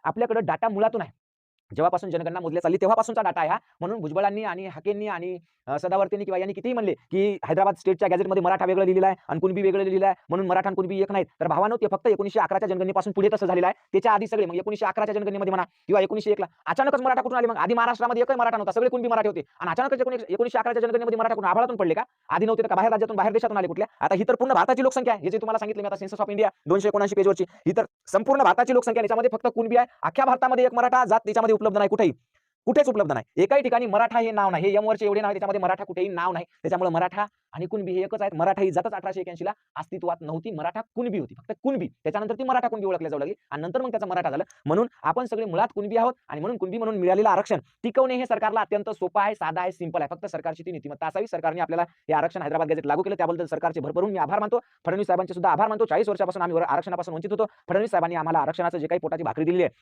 आपल्याकडे डाटा मुळातून आहे. जेव्हापासून जनगणना मोजली चालली तेव्हापासूनचा डाटा आहे हा. म्हणून भुजबळांनी आणि हाकेंनी आणि सदावर्तेंनी किंवा यांनी कितीही म्हणले, की हैदराबाद स्टेटच्या गॅझेटमध्ये मराठा वेगळं लिहिलेलं आहे आणि कुणबी वेगळं लिहिलेलं आहे, म्हणून मराठा आणि कुणबी एक नाहीत. तर भावानो, ते फक्त 1911च्या जनगणनेपासून पुढे तसं झालेलं आहे. त्याच्या आधी सगळे, मग 1911च्या जनगणनेमध्ये म्हणा किंवा 1901ला अचानकच मराठा कुठून आले? मग आधी महाराष्ट्रामध्ये एकही मराठा नव्हता, सगळे कुणबी मराठे होते आणि अचानकच 1911च्या जनगणनेमध्ये मराठा कुठून आभाळातून पडले का? आधी नव्हते तर का बाहेर राज्यातून, बाहेर देशातून आले कुठल्या? आता ही तर पूर्ण भारताची लोकसंख्या आहे. हे जे तुम्हाला सांगितलं मी आता, सेन्सस ऑफ इंडिया 279 पेजवरची, ही तर संपूर्ण भारताची लोकसंख्या आहे. याच्यामध्ये फक्त कुणबी आहे. अख्ख्या भारतामध्ये एक मराठा जात त्याच्यामध्ये उपलब्ध नाही कुठेही. कुठेच उपलब्ध नाही. एकाही ठिकाणी मराठा हे नाव नाही. हे एम वरचे एवढे नाव आहे, त्याच्यामध्ये मराठा कुठेही नाव नाही. त्याच्यामुळे मराठा आणि कुणबी हे एकच आहेत. मराठा ही जातच 1881 ला अस्तित्वात नव्हती. मराठा कुणबी होती. फक्त कुणबी. त्याच्यानंतर ती मराठा कुणबी ओळखल्या जाऊ लागली आणि नंतर मग त्याचा मराठा झालं. म्हणून आपण सगळे मुळात कुणबी आहोत आणि म्हणून कुणबी म्हणून मिळालेलं आरक्षण टिकवणे हे सरकारला अत्यंत सोपं आहे, साधं आहे, सिंपल आहे. फक्त सरकारची ती नीतिमत्ता असावी. सरकारने आपल्याला हे आरक्षण हैदराबाद गॅझेट लागू केलं, त्याबद्दल सरकारचे भरभरून मी आभार मानतो. फडणवीस साहेबांचे सुद्धा आभार मानतो. 40 वर्षापासून आम्ही आरक्षणापासून वंचित होतो. फडणवीस साहेबांनी आम्हाला आरक्षणाचं जे काही पोटाची भाकरी दिलेली आहे